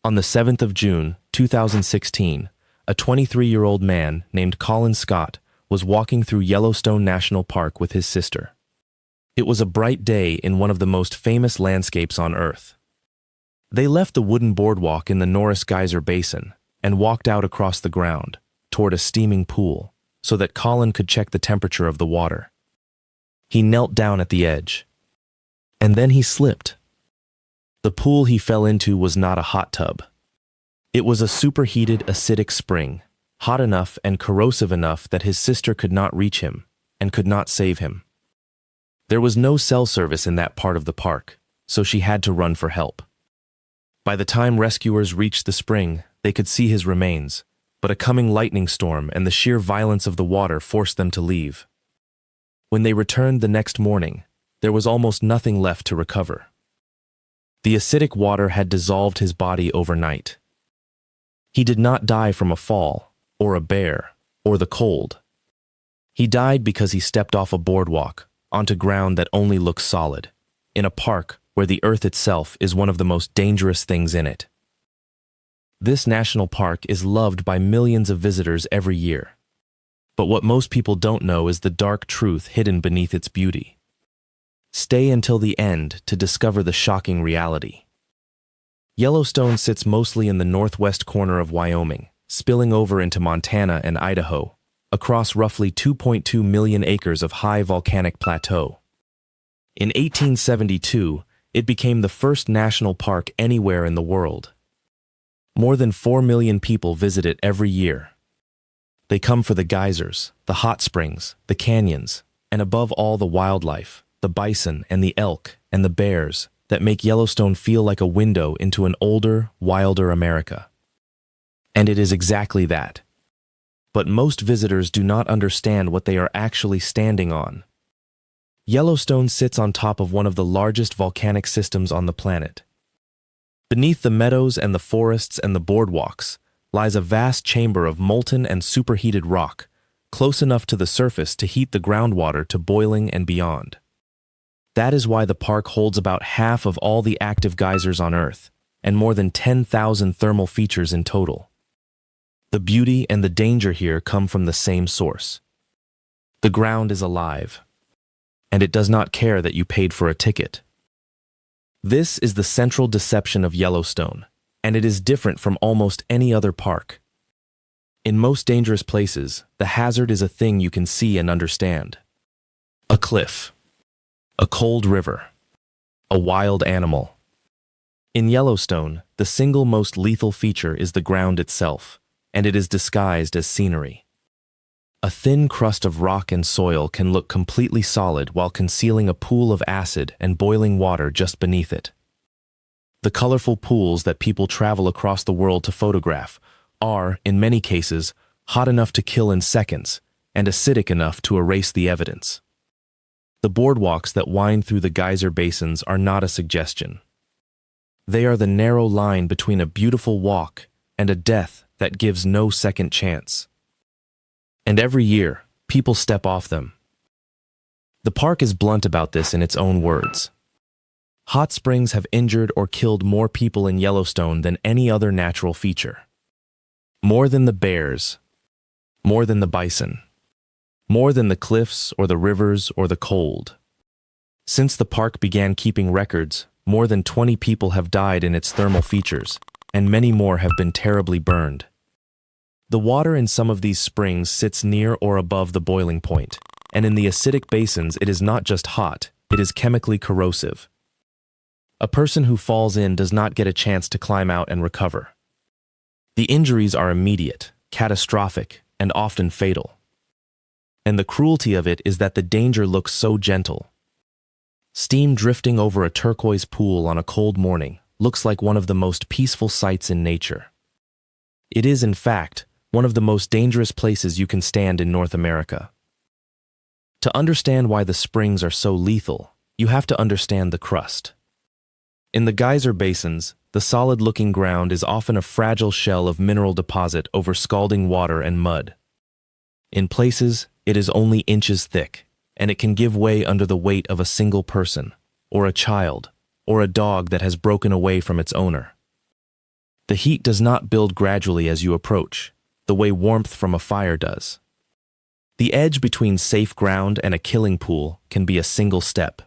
On the 7th of June, 2016, a 23-year-old man named Colin Scott was walking through Yellowstone National Park with his sister. It was a bright day in one of the most famous landscapes on Earth. They left the wooden boardwalk in the Norris Geyser Basin and walked out across the ground toward a steaming pool so that Colin could check the temperature of the water. He knelt down at the edge, and then he slipped. The pool he fell into was not a hot tub. It was a superheated acidic spring, hot enough and corrosive enough that his sister could not reach him and could not save him. There was no cell service in that part of the park, so she had to run for help. By the time rescuers reached the spring, they could see his remains, but a coming lightning storm and the sheer violence of the water forced them to leave. When they returned the next morning, there was almost nothing left to recover. The acidic water had dissolved his body overnight. He did not die from a fall, or a bear, or the cold. He died because he stepped off a boardwalk, onto ground that only looks solid, in a park where the earth itself is one of the most dangerous things in it. This national park is loved by millions of visitors every year. But what most people don't know is the dark truth hidden beneath its beauty. Stay until the end to discover the shocking reality. Yellowstone sits mostly in the northwest corner of Wyoming, spilling over into Montana and Idaho, across roughly 2.2 million acres of high volcanic plateau. In 1872, it became the first national park anywhere in the world. More than 4 million people visit it every year. They come for the geysers, the hot springs, the canyons, and above all the wildlife, the bison and the elk and the bears that make Yellowstone feel like a window into an older, wilder America. And it is exactly that. But most visitors do not understand what they are actually standing on. Yellowstone sits on top of one of the largest volcanic systems on the planet. Beneath the meadows and the forests and the boardwalks lies a vast chamber of molten and superheated rock, close enough to the surface to heat the groundwater to boiling and beyond. That is why the park holds about half of all the active geysers on Earth, and more than 10,000 thermal features in total. The beauty and the danger here come from the same source. The ground is alive, and it does not care that you paid for a ticket. This is the central deception of Yellowstone, and it is different from almost any other park. In most dangerous places, the hazard is a thing you can see and understand. A cliff, a cold river, a wild animal. In Yellowstone, the single most lethal feature is the ground itself, and it is disguised as scenery. A thin crust of rock and soil can look completely solid while concealing a pool of acid and boiling water just beneath it. The colorful pools that people travel across the world to photograph are, in many cases, hot enough to kill in seconds and acidic enough to erase the evidence. The boardwalks that wind through the geyser basins are not a suggestion. They are the narrow line between a beautiful walk and a death that gives no second chance. And every year, people step off them. The park is blunt about this in its own words. Hot springs have injured or killed more people in Yellowstone than any other natural feature. More than the bears, more than the bison, more than the cliffs or the rivers or the cold. Since the park began keeping records, more than 20 people have died in its thermal features, and many more have been terribly burned. The water in some of these springs sits near or above the boiling point, and in the acidic basins it is not just hot, it is chemically corrosive. A person who falls in does not get a chance to climb out and recover. The injuries are immediate, catastrophic, and often fatal. And the cruelty of it is that the danger looks so gentle. Steam drifting over a turquoise pool on a cold morning looks like one of the most peaceful sights in nature. It is, in fact, one of the most dangerous places you can stand in North America. To understand why the springs are so lethal, you have to understand the crust. In the geyser basins, the solid-looking ground is often a fragile shell of mineral deposit over scalding water and mud. In places, it is only inches thick, and it can give way under the weight of a single person, or a child, or a dog that has broken away from its owner. The heat does not build gradually as you approach, the way warmth from a fire does. The edge between safe ground and a killing pool can be a single step.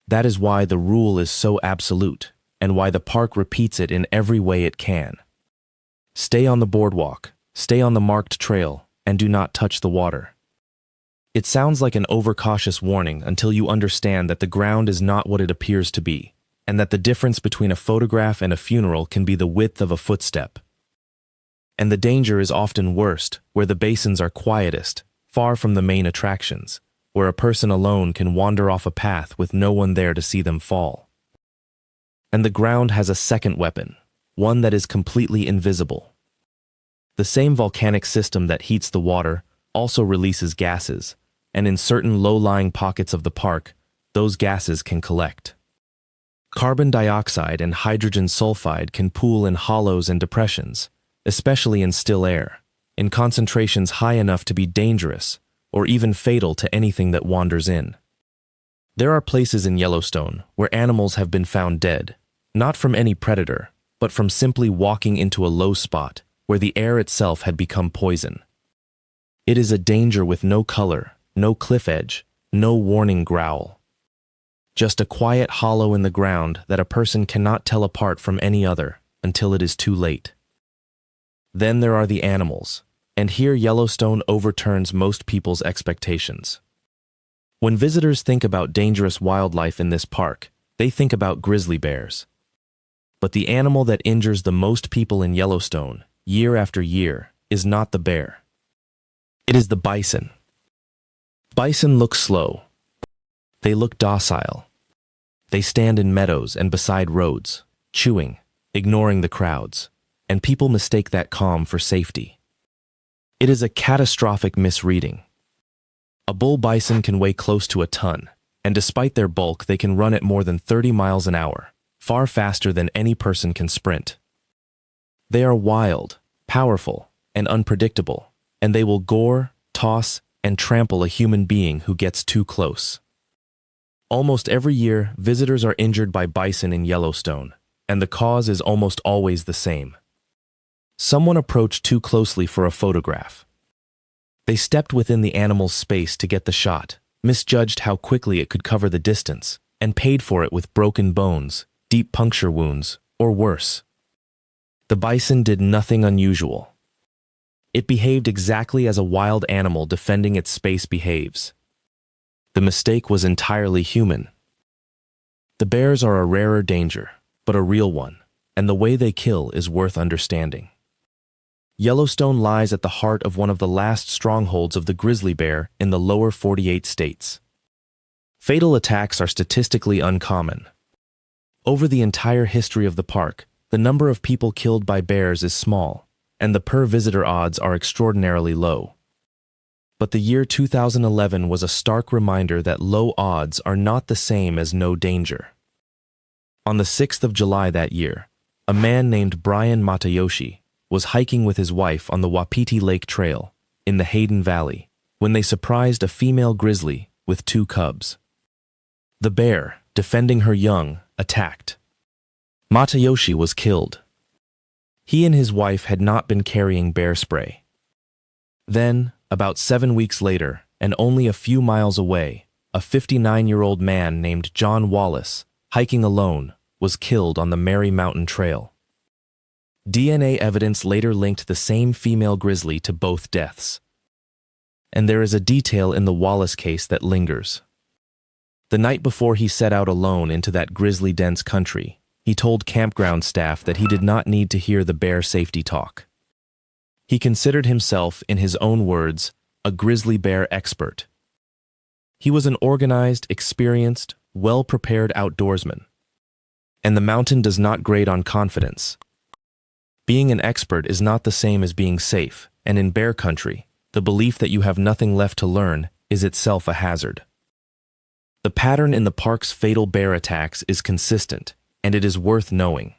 That is why the rule is so absolute, and why the park repeats it in every way it can. Stay on the boardwalk, stay on the marked trail, and do not touch the water. It sounds like an overcautious warning until you understand that the ground is not what it appears to be, and that the difference between a photograph and a funeral can be the width of a footstep. And the danger is often worst where the basins are quietest, far from the main attractions, where a person alone can wander off a path with no one there to see them fall. And the ground has a second weapon, one that is completely invisible. The same volcanic system that heats the water also releases gases, and in certain low-lying pockets of the park, those gases can collect. Carbon dioxide and hydrogen sulfide can pool in hollows and depressions, especially in still air, in concentrations high enough to be dangerous or even fatal to anything that wanders in. There are places in Yellowstone where animals have been found dead, not from any predator, but from simply walking into a low spot where the air itself had become poison. It is a danger with no color, no cliff edge, no warning growl. Just a quiet hollow in the ground that a person cannot tell apart from any other until it is too late. Then there are the animals, and here Yellowstone overturns most people's expectations. When visitors think about dangerous wildlife in this park, they think about grizzly bears. But the animal that injures the most people in Yellowstone, year after year, is not the bear. It is the bison. Bison look slow. They look docile. They stand in meadows and beside roads, chewing, ignoring the crowds, and people mistake that calm for safety. It is a catastrophic misreading. A bull bison can weigh close to a ton, and despite their bulk, they can run at more than 30 miles an hour, far faster than any person can sprint. They are wild, powerful, and unpredictable, and they will gore, toss, and trample a human being who gets too close. Almost every year, visitors are injured by bison in Yellowstone, and the cause is almost always the same. Someone approached too closely for a photograph. They stepped within the animal's space to get the shot, misjudged how quickly it could cover the distance, and paid for it with broken bones, deep puncture wounds, or worse. The bison did nothing unusual. It behaved exactly as a wild animal defending its space behaves. The mistake was entirely human. The bears are a rarer danger, but a real one, and the way they kill is worth understanding. Yellowstone lies at the heart of one of the last strongholds of the grizzly bear in the lower 48 states. Fatal attacks are statistically uncommon. Over the entire history of the park, the number of people killed by bears is small, and the per-visitor odds are extraordinarily low. But the year 2011 was a stark reminder that low odds are not the same as no danger. On the 6th of July that year, a man named Brian Matayoshi was hiking with his wife on the Wapiti Lake Trail in the Hayden Valley when they surprised a female grizzly with 2 cubs. The bear, defending her young, attacked. Matayoshi was killed. He and his wife had not been carrying bear spray. Then, about 7 weeks later, and only a few miles away, a 59-year-old man named John Wallace, hiking alone, was killed on the Mary Mountain Trail. DNA evidence later linked the same female grizzly to both deaths. And there is a detail in the Wallace case that lingers. The night before he set out alone into that grizzly-dense country, he told campground staff that he did not need to hear the bear safety talk. He considered himself, in his own words, a grizzly bear expert. He was an organized, experienced, well-prepared outdoorsman. And the mountain does not grade on confidence. Being an expert is not the same as being safe, and in bear country, the belief that you have nothing left to learn is itself a hazard. The pattern in the park's fatal bear attacks is consistent, and it is worth knowing.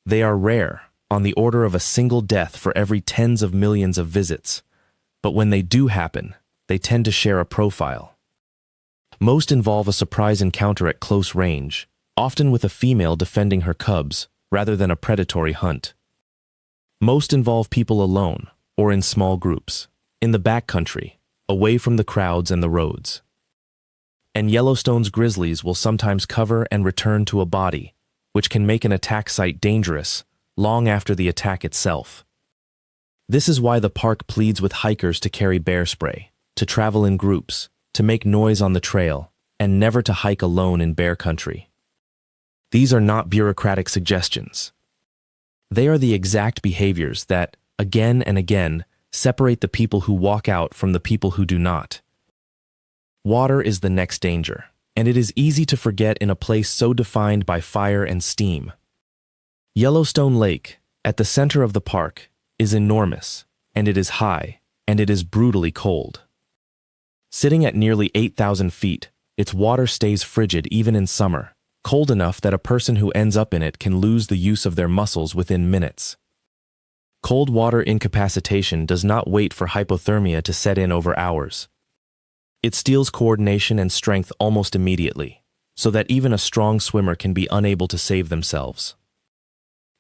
They are rare, on the order of a single death for every tens of millions of visits, but when they do happen, they tend to share a profile. Most involve a surprise encounter at close range, often with a female defending her cubs, rather than a predatory hunt. Most involve people alone or in small groups, in the backcountry, away from the crowds and the roads. And Yellowstone's grizzlies will sometimes cover and return to a body, which can make an attack site dangerous long after the attack itself. This is why the park pleads with hikers to carry bear spray, to travel in groups, to make noise on the trail, and never to hike alone in bear country. These are not bureaucratic suggestions. They are the exact behaviors that, again and again, separate the people who walk out from the people who do not. Water is the next danger, and it is easy to forget in a place so defined by fire and steam. Yellowstone Lake, at the center of the park, is enormous, and it is high, and it is brutally cold. Sitting at nearly 8,000 feet, its water stays frigid even in summer, cold enough that a person who ends up in it can lose the use of their muscles within minutes. Cold water incapacitation does not wait for hypothermia to set in over hours. It steals coordination and strength almost immediately, so that even a strong swimmer can be unable to save themselves.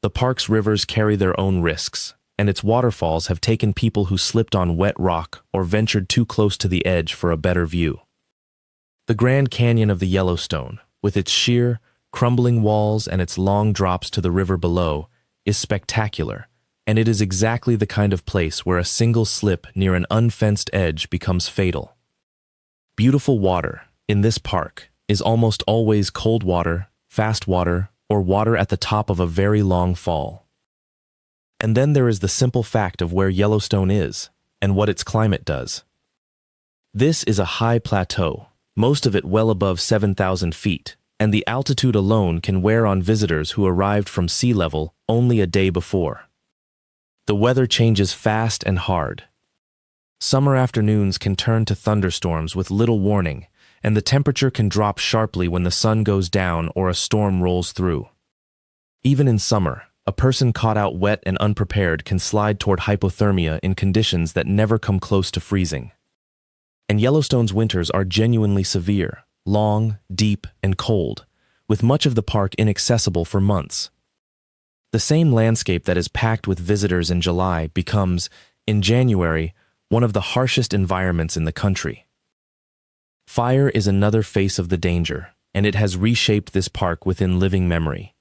The park's rivers carry their own risks, and its waterfalls have taken people who slipped on wet rock or ventured too close to the edge for a better view. The Grand Canyon of the Yellowstone, with its sheer, crumbling walls and its long drops to the river below, is spectacular, and it is exactly the kind of place where a single slip near an unfenced edge becomes fatal. Beautiful water, in this park, is almost always cold water, fast water, or water at the top of a very long fall. And then there is the simple fact of where Yellowstone is, and what its climate does. This is a high plateau, most of it well above 7,000 feet, and the altitude alone can wear on visitors who arrived from sea level only a day before. The weather changes fast and hard. Summer afternoons can turn to thunderstorms with little warning, and the temperature can drop sharply when the sun goes down or a storm rolls through. Even in summer, a person caught out wet and unprepared can slide toward hypothermia in conditions that never come close to freezing. And Yellowstone's winters are genuinely severe, long, deep, and cold, with much of the park inaccessible for months. The same landscape that is packed with visitors in July becomes, in January, one of the harshest environments in the country. Fire is another face of the danger, and it has reshaped this park within living memory.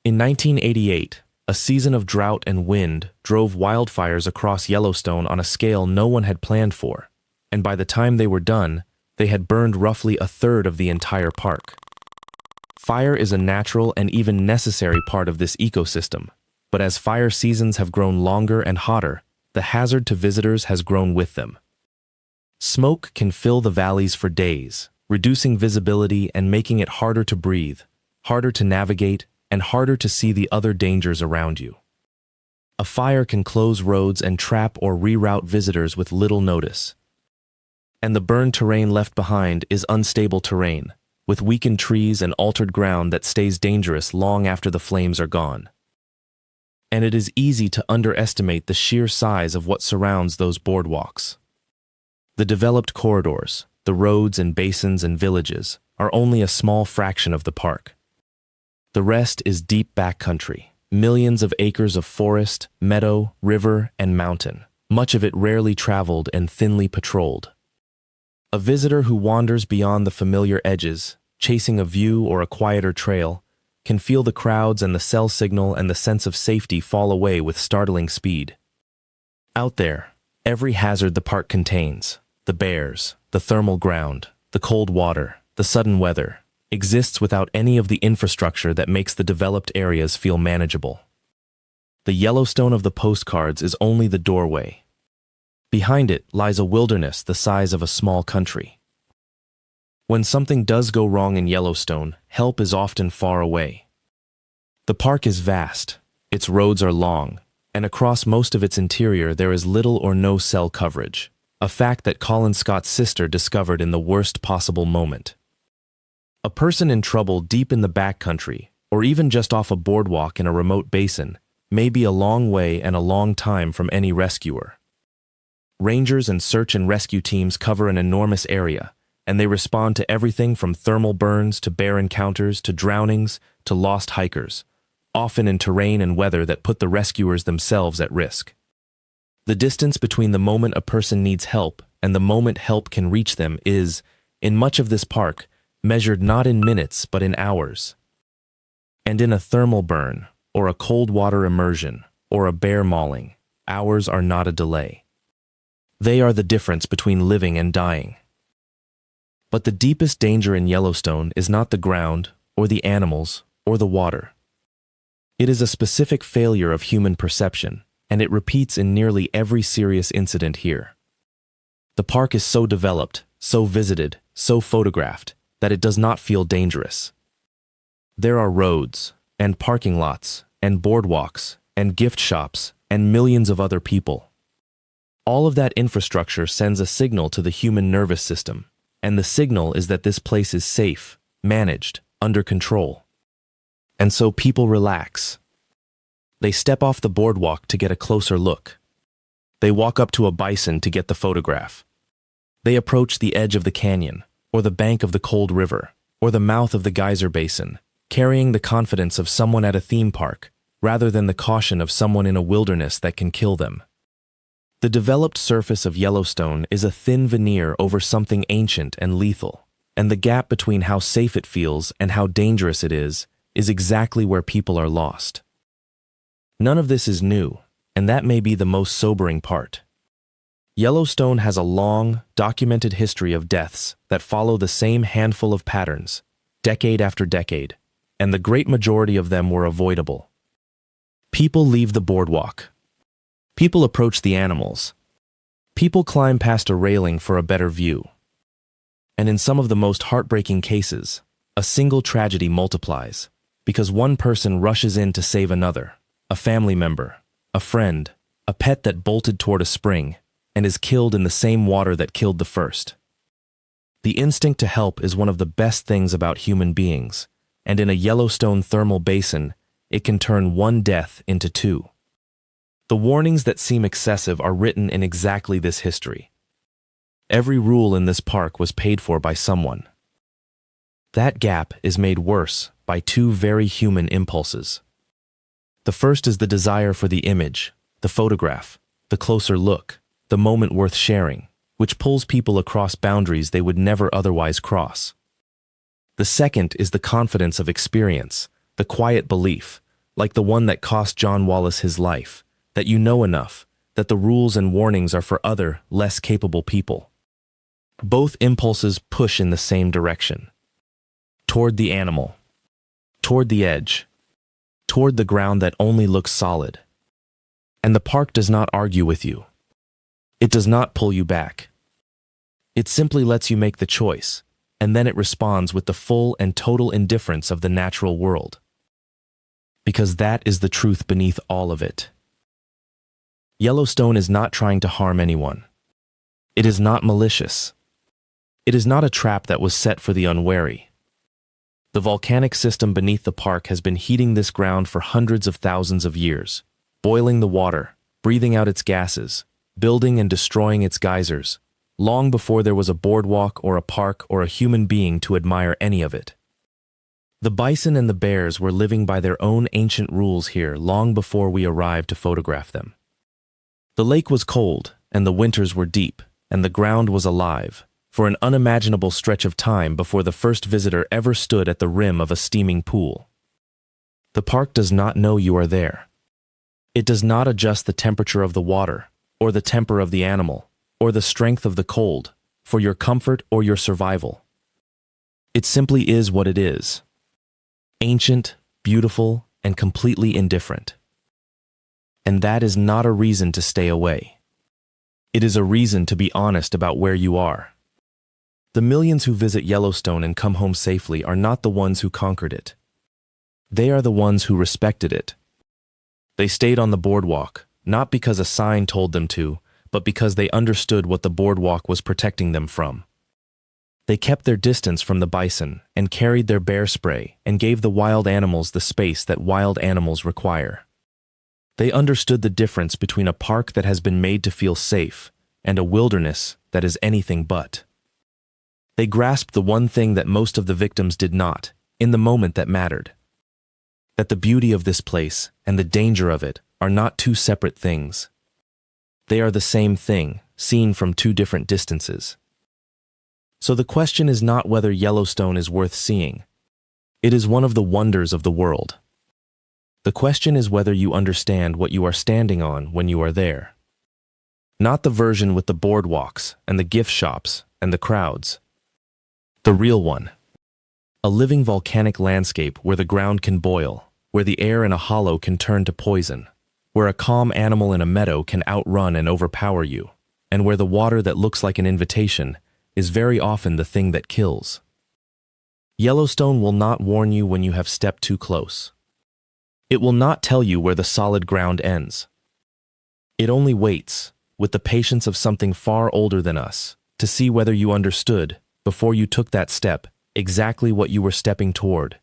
In 1988, a season of drought and wind drove wildfires across Yellowstone on a scale no one had planned for, and by the time they were done, they had burned roughly a third of the entire park. Fire is a natural and even necessary part of this ecosystem, but as fire seasons have grown longer and hotter, the hazard to visitors has grown with them. Smoke can fill the valleys for days, reducing visibility and making it harder to breathe, harder to navigate, and harder to see the other dangers around you. A fire can close roads and trap or reroute visitors with little notice. And the burned terrain left behind is unstable terrain, with weakened trees and altered ground that stays dangerous long after the flames are gone. And it is easy to underestimate the sheer size of what surrounds those boardwalks. The developed corridors, the roads and basins and villages, are only a small fraction of the park. The rest is deep backcountry, millions of acres of forest, meadow, river, and mountain, much of it rarely traveled and thinly patrolled. A visitor who wanders beyond the familiar edges, chasing a view or a quieter trail, can feel the crowds and the cell signal and the sense of safety fall away with startling speed. Out there, every hazard the park contains, the bears, the thermal ground, the cold water, the sudden weather, exists without any of the infrastructure that makes the developed areas feel manageable. The Yellowstone of the postcards is only the doorway. Behind it lies a wilderness the size of a small country. When something does go wrong in Yellowstone, help is often far away. The park is vast, its roads are long, and across most of its interior there is little or no cell coverage, a fact that Colin Scott's sister discovered in the worst possible moment. A person in trouble deep in the backcountry, or even just off a boardwalk in a remote basin, may be a long way and a long time from any rescuer. Rangers and search and rescue teams cover an enormous area, and they respond to everything from thermal burns to bear encounters to drownings to lost hikers, often in terrain and weather that put the rescuers themselves at risk. The distance between the moment a person needs help and the moment help can reach them is, in much of this park, measured not in minutes but in hours. And in a thermal burn, or a cold water immersion, or a bear mauling, hours are not a delay. They are the difference between living and dying. But the deepest danger in Yellowstone is not the ground, or the animals, or the water. It is a specific failure of human perception, and it repeats in nearly every serious incident here. The park is so developed, so visited, so photographed, that it does not feel dangerous. There are roads, and parking lots, and boardwalks, and gift shops, and millions of other people. All of that infrastructure sends a signal to the human nervous system, and the signal is that this place is safe, managed, under control. And so people relax. They step off the boardwalk to get a closer look. They walk up to a bison to get the photograph. They approach the edge of the canyon, or the bank of the cold river, or the mouth of the geyser basin, carrying the confidence of someone at a theme park, rather than the caution of someone in a wilderness that can kill them. The developed surface of Yellowstone is a thin veneer over something ancient and lethal, and the gap between how safe it feels and how dangerous it is exactly where people are lost. None of this is new, and that may be the most sobering part. Yellowstone has a long, documented history of deaths that follow the same handful of patterns, decade after decade, and the great majority of them were avoidable. People leave the boardwalk. People approach the animals. People climb past a railing for a better view. And in some of the most heartbreaking cases, a single tragedy multiplies, because one person rushes in to save another, a family member, a friend, a pet that bolted toward a spring, and is killed in the same water that killed the first. The instinct to help is one of the best things about human beings, and in a Yellowstone thermal basin, it can turn one death into two. The warnings that seem excessive are written in exactly this history. Every rule in this park was paid for by someone. That gap is made worse by two very human impulses. The first is the desire for the image, the photograph, the closer look, the moment worth sharing, which pulls people across boundaries they would never otherwise cross. The second is the confidence of experience, the quiet belief, like the one that cost John Wallace his life, that you know enough, that the rules and warnings are for other, less capable people. Both impulses push in the same direction. Toward the animal. Toward the edge. Toward the ground that only looks solid. And the park does not argue with you. It does not pull you back. It simply lets you make the choice, and then it responds with the full and total indifference of the natural world. Because that is the truth beneath all of it. Yellowstone is not trying to harm anyone. It is not malicious. It is not a trap that was set for the unwary. The volcanic system beneath the park has been heating this ground for hundreds of thousands of years, boiling the water, breathing out its gases, building and destroying its geysers, long before there was a boardwalk or a park or a human being to admire any of it. The bison and the bears were living by their own ancient rules here long before we arrived to photograph them. The lake was cold, and the winters were deep, and the ground was alive, for an unimaginable stretch of time before the first visitor ever stood at the rim of a steaming pool. The park does not know you are there. It does not adjust the temperature of the water, or the temper of the animal, or the strength of the cold, for your comfort or your survival. It simply is what it is. Ancient, beautiful, and completely indifferent. And that is not a reason to stay away. It is a reason to be honest about where you are. The millions who visit Yellowstone and come home safely are not the ones who conquered it. They are the ones who respected it. They stayed on the boardwalk, not because a sign told them to, but because they understood what the boardwalk was protecting them from. They kept their distance from the bison and carried their bear spray and gave the wild animals the space that wild animals require. They understood the difference between a park that has been made to feel safe and a wilderness that is anything but. They grasped the one thing that most of the victims did not, in the moment that mattered. that the beauty of this place and the danger of it are not two separate things. They are the same thing, seen from two different distances. So the question is not whether Yellowstone is worth seeing. It is one of the wonders of the world. The question is whether you understand what you are standing on when you are there. Not the version with the boardwalks and the gift shops and the crowds. The real one. A living volcanic landscape where the ground can boil, where the air in a hollow can turn to poison, where a calm animal in a meadow can outrun and overpower you, and where the water that looks like an invitation is very often the thing that kills. Yellowstone will not warn you when you have stepped too close. It will not tell you where the solid ground ends. It only waits, with the patience of something far older than us, to see whether you understood, before you took that step, exactly what you were stepping toward,